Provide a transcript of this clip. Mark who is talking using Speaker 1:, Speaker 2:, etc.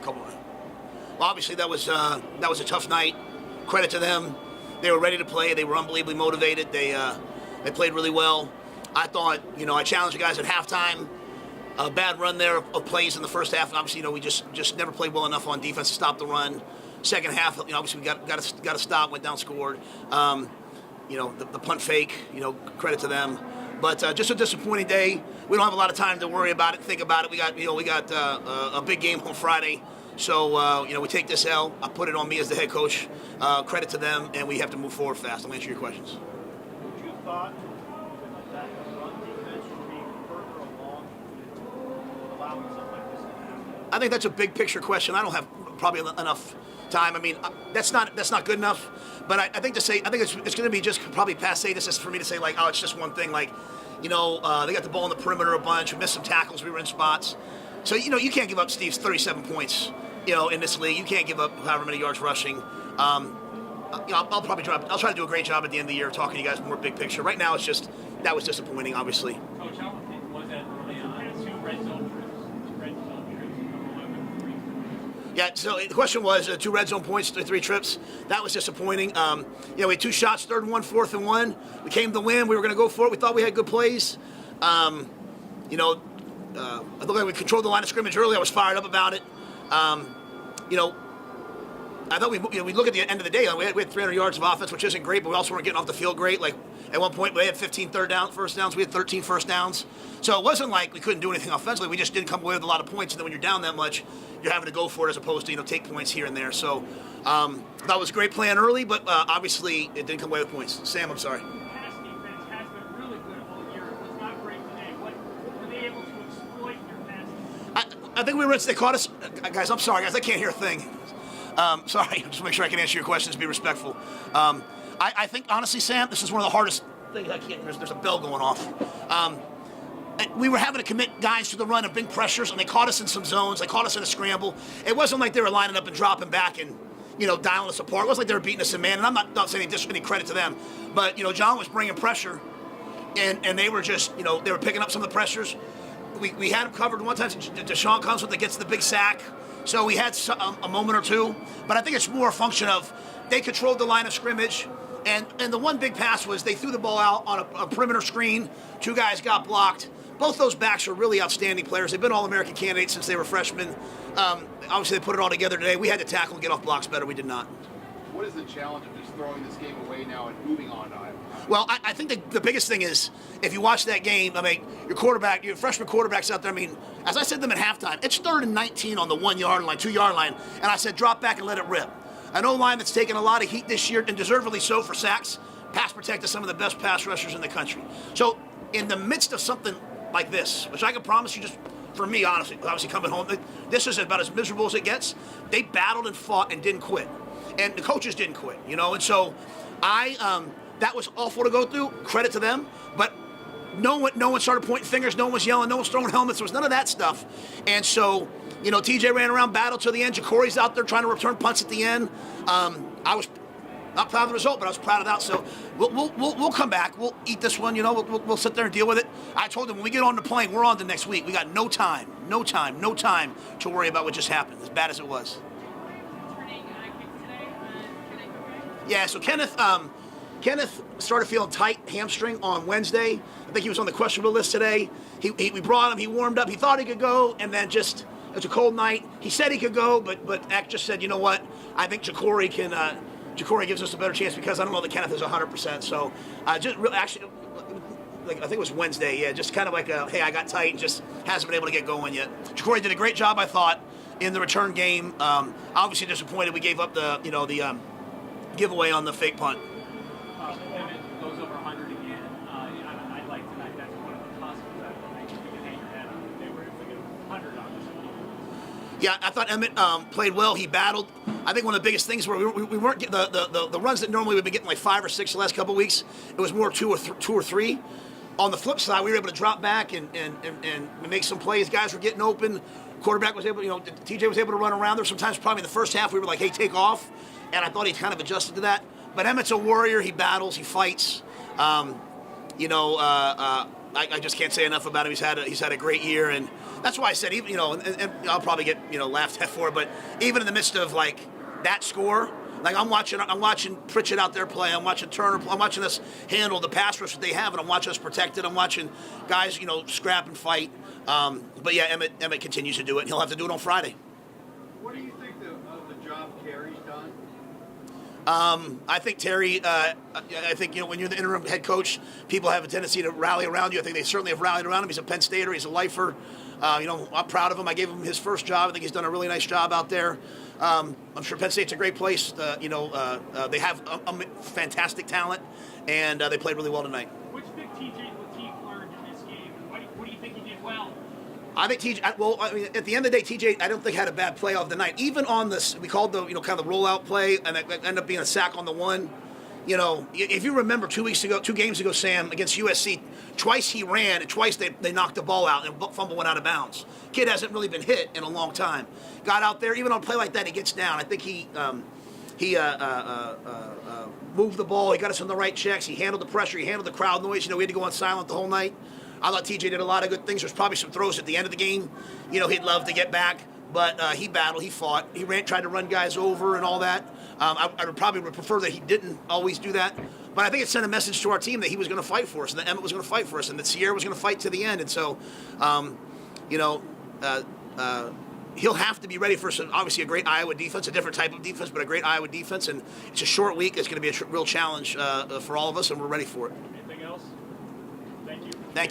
Speaker 1: couple. Well, obviously that was a tough night. Credit to them. They were ready to play. They were unbelievably motivated. They played really well. I thought, I challenged the guys at halftime. A bad run there of plays in the first half. Obviously, we just never played well enough on defense to stop the run. Second half, obviously we got to stop. Went down, scored. The punt fake. Credit to them. But just a disappointing day. We don't have a lot of time to worry about it, think about it. We got a big game on Friday. So, we take this L. I put it on me as the head coach. Credit to them, and we have to move forward fast. I'll answer your questions.
Speaker 2: Would you have thought that the run defense would be further along with allowing something like this to happen?
Speaker 1: I think that's a big picture question. I don't have probably enough time. I mean, that's not good enough. But I think it's going to be just probably passe. This is for me to say, like, oh, it's just one thing. Like, they got the ball in the perimeter a bunch. We missed some tackles. We were in spots. So, you can't give up, Steve's 37 points, in this league. You can't give up however many yards rushing. I'll probably try to do a great job at the end of the year talking to you guys more big picture. Right now, it's just that was disappointing, obviously.
Speaker 3: Coach, how was that early on? Two red zone trips.
Speaker 1: Yeah, so the question was 2 red zone points, 3 trips. That was disappointing. We had 2 shots, 3rd and 1, 4th and 1. We came to win. We were going to go for it. We thought we had good plays. I thought we controlled the line of scrimmage early. I was fired up about it. I thought we look at the end of the day. We had 300 yards of offense, which isn't great, but we also weren't getting off the field great. Like at one point, we had 15 first downs. We had 13 first downs. So it wasn't like we couldn't do anything offensively. We just didn't come away with a lot of points. And then when you're down that much, you're having to go for it as opposed to take points here and there. So that was a great plan early, but obviously it didn't come away with points. Sam, I'm sorry.
Speaker 3: Pass defense has been really good all year. It was not great today. What were they able to exploit your pass defense?
Speaker 1: I think they caught us. Guys, I'm sorry, guys. I can't hear a thing. Sorry, just make sure I can answer your questions, be respectful. I think, honestly, Sam, this is one of the hardest things. There's a bell going off. We were having to commit guys to the run of big pressures, and they caught us in some zones. They caught us in a scramble. It wasn't like they were lining up and dropping back and, dialing us apart. It wasn't like they were beating us in man, and I'm not saying any credit to them. But, John was bringing pressure, and they were just, they were picking up some of the pressures. We had them covered one time. Deshaun comes with gets the big sack. So we had a moment or two, but I think it's more a function of they controlled the line of scrimmage, and the one big pass was they threw the ball out on a perimeter screen. 2 guys got blocked. Both those backs are really outstanding players. They've been All-American candidates since they were freshmen. Obviously, they put it all together today. We had to tackle and get off blocks better. We did not.
Speaker 4: What is the challenge of just throwing this game away now and moving on to Iowa?
Speaker 1: Well, I think the biggest thing is if you watch that game, your freshman quarterback's out there. As I said to them at halftime, it's 3rd and 19 on the 1 yard line, 2 yard line, and I said drop back and let it rip. An O-line that's taken a lot of heat this year, and deservedly so for sacks, pass protected some of the best pass rushers in the country. So in the midst of something like this, which I can promise you just for me, honestly, obviously coming home, this is about as miserable as it gets. They battled and fought and didn't quit. And the coaches didn't quit, and so that was awful to go through. Credit to them, but no one started pointing fingers. No one was yelling. No one was throwing helmets. There was none of that stuff. And so, TJ ran around, battled to the end. Ja'Cory's out there trying to return punts at the end. I was not proud of the result, but I was proud of that. So we'll come back. We'll eat this one. We'll sit there and deal with it. I told them when we get on the plane, we're on to next week. We got no time to worry about what just happened, as bad as it was. Yeah. So Kenneth started feeling tight hamstring on Wednesday. I think he was on the questionable list today. We brought him. He warmed up. He thought he could go, and then just it was a cold night. He said he could go, but Ack just said, you know what? I think Ja'Cory can. Ja'Cory gives us a better chance because I don't know that Kenneth is 100%. So just really, actually, I think it was Wednesday. Yeah, just kind of like hey, I got tight and just hasn't been able to get going yet. Ja'Cory did a great job, I thought, in the return game. Obviously disappointed we gave up the giveaway on the fake punt.
Speaker 3: Penn goes over 100 again. I'd like tonight. That's one of the positives that I think you can hang your hat on. If they were able to get 100 on this one.
Speaker 1: Yeah, I thought Emmett played well. He battled. I think one of the biggest things were we weren't getting the runs that normally we've been getting like 5 or 6 the last couple of weeks. It was more 2 or 3. On the flip side, we were able to drop back and make some plays. Guys were getting open. Quarterback was able, TJ was able to run around there. Sometimes probably in the first half we were like, hey, take off. And I thought he kind of adjusted to that. But Emmett's a warrior. He battles. He fights. I just can't say enough about him. He's had a great year, and That's why I said, even and I'll probably get laughed at for it, but even in the midst of like that score, like I'm watching Pritchett out there play. I'm watching Turner. I'm watching us handle the pass rush that they have, and I'm watching us protect it. I'm watching guys, scrap and fight. But yeah, Emmett continues to do it, and he'll have to do it on Friday.
Speaker 4: What do you think of the job Terry's done?
Speaker 1: I think Terry. I think when you're the interim head coach, people have a tendency to rally around you. I think they certainly have rallied around him. He's a Penn Stater. He's a lifer. I'm proud of him. I gave him his first job. I think he's done a really nice job out there. I'm sure Penn State's a great place. They have a fantastic talent, and they played really well tonight.
Speaker 3: Which big TJ Lateef learned in this game? What do you think he did well?
Speaker 1: I think TJ. Well, I mean, at the end of the day, TJ, I don't think had a bad play of the night. Even on this, we called the kind of the rollout play, and it ended up being a sack on the one. If you remember 2 games ago, Sam, against USC, twice he ran and twice they knocked the ball out and fumble went out of bounds. Kid hasn't really been hit in a long time. Got out there, even on a play like that, he gets down. I think he moved the ball. He got us on the right checks. He handled the pressure. He handled the crowd noise. We had to go on silent the whole night. I thought TJ did a lot of good things. There's probably some throws at the end of the game. He'd love to get back, but he battled. He fought. He tried to run guys over and all that. I would probably prefer that he didn't always do that. But I think it sent a message to our team that he was going to fight for us, and that Emmett was going to fight for us, and that Sierra was going to fight to the end. And so, he'll have to be ready for obviously a great Iowa defense, a different type of defense, but a great Iowa defense. And it's a short week. It's going to be a real challenge for all of us, and we're ready for it.